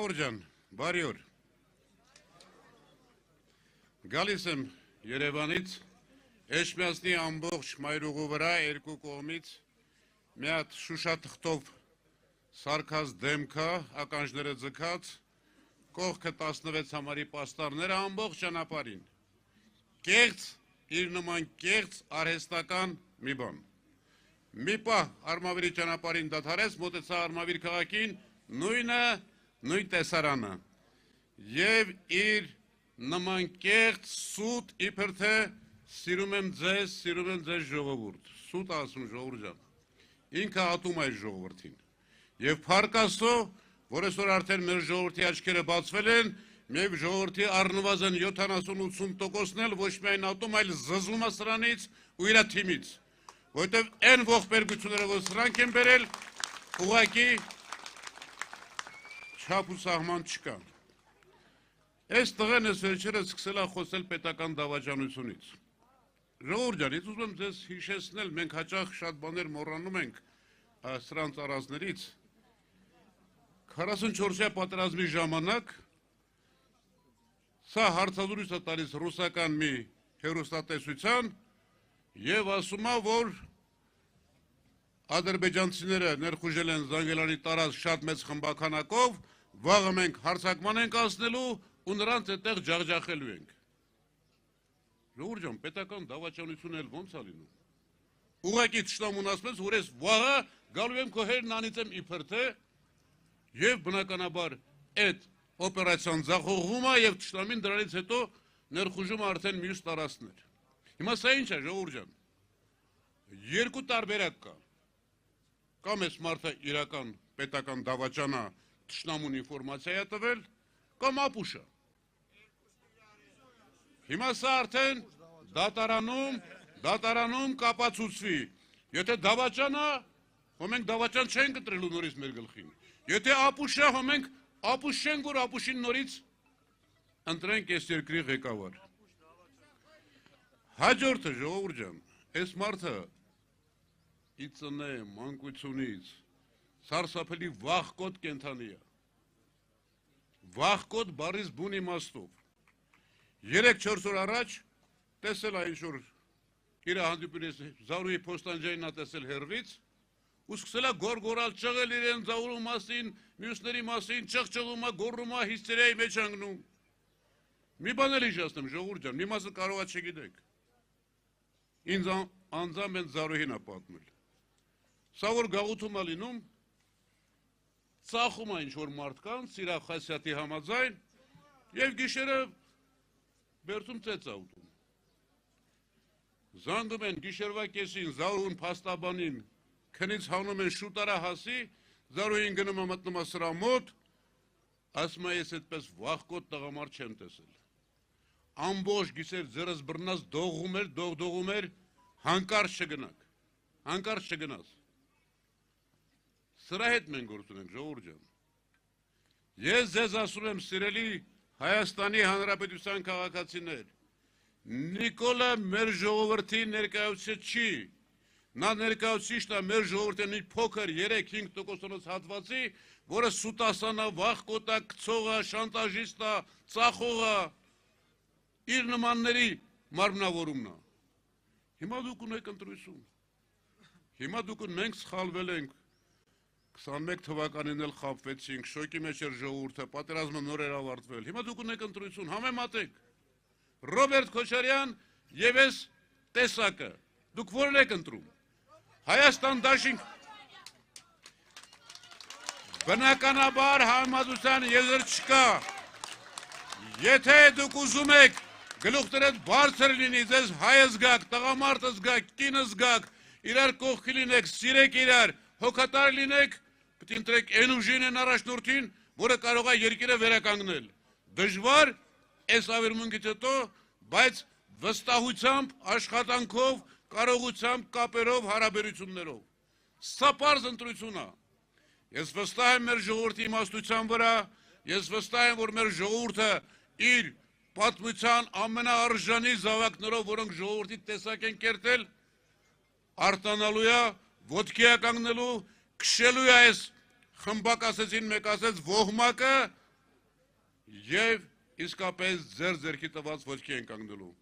Ժողովուրդ ջան, բարի օր։ Գալիս եմ Երևանից, Էջմիածնի ամբողջ մայրուղու վրա երկու կողմից մի հատ շուշաթղթով սարքած դեմքա, ականջները ձգած, կողքը 16 համարի պաստառները ամբողջ ճանապարհին։ Կեղծ, իր նման կեղծ արհեստական մի բան։ Մի պահ Արմավիրի ճանապարհին դադարեց, մոտեցա Արմավիր քաղաքին, նույն տեսարանը։ Եվ իր նման կեղծ, սուտ, իբր թե սիրում եմ ձեզ ժողովուրդ։ Սուտ ասում ժողովուրդ ջան։ Ինքը ատում է ժողովրդին։ Եվ փառք Աստծո, որ այսօր արդեն մեր ժողովրդի աչքերը բացվել են, եւ ժողովրդի առնվազն 70-80%-ն էլ ոչ միայն ատում, այլ զզվում է սրանից ու իր թիմից։ Որտեւ այն ողբերգությունները, որ սրանք են բերել, ուղղակի չափ ու սահման չկա։ Այս տղեն այս վերջերս սկսել է խոսել պետական դավաճանությունից։ Ժողովուրդ ջան, ես ուզում եմ ձեզ հիշեցնել, մենք հաճախ շատ բաներ մոռանում ենք սրանց առածներից։ 44-յա պատերազմի ժամանակ սա հարցազրույց է տալիս ռուսական մի հեռուստատեսության եւ ասում է, որ ադրբեջանցիները ներխուժել են Զանգելանի տարած շատ մեծ խմբականակով, վաղը մենք հարձակման ենք անցնելու ու նրանց այդտեղ ջախջախելու ենք։ Ժողովուրդ ջան, պետական դավաճանությունն էլ ո՞նց է լինում։ Ուղղակի թշնամուն ասում ես, որ ես վաղը գալու եմ քո հերն անիծեմ իբր թե եւ բնականաբար այդ օպերացիան ձախողվում է եւ թշնամին դրանից հետո ներխուժում է արդեն մյուս տարածքներ։ Հիմա սա ինչ է, ժողովուրդ ջան։ Երկու տարբերակ կա։ Կամ այս մարդը իրական պետական դավաճանա թշնամուն ինֆորմացիա է տվել, կամ ապուշը։ Հիմա սա արդեն դատարանում կապացուցվի։ Եթե դավաճանա, հո մենք դավաճան չենք ընտրելու նորից մեր գլխին։ Եթե ապուշը, հո մենք ապուշ չենք, որ ապուշին նորից ընտրենք այս երկրի ղեկավար։ Հաջորդը, ժողովուրդ ջան, այս մարդը իծնե մանկությունից սարսափելի վախկոտ կենդանի է։ Վախկոտ բառից բուն իմաստով։ 3-4 օր առաջ տեսել է ինչ-որ իր հանդիպումից Զարուհի Փոստանջյանին տեսել հեռվից ու սկսել է գորգորալ, ճղել իրեն Զարուհու մասին, մյուսների մասին, ճղճղում է, գոռում է, հիստերիայի մեջ ընկնում։ Մի բան էլ իջացնեմ, ժողովուրդ ջան, մի մասը կարող է չգիտեք։ Ինձ անձամբ են Զարուհին է պատմել։ Սա որ գաղութում է լինում, ծախում է ինչ-որ մարդկանց, իր խասյաթի համաձայն, եւ գիշերը բերդում ծեծ է ուտում։ Զանգում են գիշերվա կեսին, Զարուհուն փաստաբանին, քնից հանում են շուտարա հասի, Զարուհին գնում է մտնում է սրա մոտ, ասում է ես այդպես վախկոտ տղամարդ չեմ տեսել։ Ամբողջ գիշեր ձեռս բռնած դողդողում էր, հանկարծ չգնաս։ Սրա հետ մենք գործ ունենք, ժողովուրդ ջան։ Ես ձեզ ասում եմ, սիրելի Հայաստանի Հանրապետության քաղաքացիներ, Նիկոլը մեր ժողովրդի ներկայացուցիչ չի։ Նա ներկայացուցիչն է մեր ժողովրդի մի փոքր 3-5% հատվածի, որը սուտասանա, վախկոտա, կցողա, շանտաժիստա, ծախողա, իր նմանների մարմնավորումն է։ Հիմա դուք ունեք ընտրություն։ Հիմա դուք մենք սխալվել ենք։ 21 թվականին էլ խաբվեցինք, շոկի մեջ էր ժողովուրդը, պատերազմը նոր էր ավարտվել։ Հիմա դուք ունեք ընտրություն, համեմատեք։ Ռոբերտ Քոչարյան եւ այս տեսակը։ Դուք որն եք ընտրում։ Հայաստան դաշինք։ Բնականաբար համեմատության եզր չկա։ Եթե դուք ուզում եք գլուխներդ բարձր լինի, ձեզ հայը զգաք, տղամարդը զգաք, կինը զգաք, իրար կողքի լինեք, սիրեք իրար, հոգատար լինեք, պետք է ընտրեք այն ուժին են առաջնորդին, որը կարող է երկիրը վերականգնել։ Դժվար այս ավերմունքից հետո, բայց վստահությամբ, աշխատանքով, կարողությամբ, կապերով, հարաբերություններով։ Սա պարզ ընտրություն է։ Ես վստահ եմ մեր ժողովրդի իմաստության վրա, ես վստահ եմ, որ մեր ժողովուրդը իր պատմության ամենաարժանի զավակներով, որոնք ժողովրդի տեսակ են կերտել, արտանալու է, ոտքի է կանգնելու, քշելու է այս խմբակ ասեցին, մեկ ասեց ոհմակը, եւ իսկապես ձեր ձեռքի տված ոչքի են կանգնելու։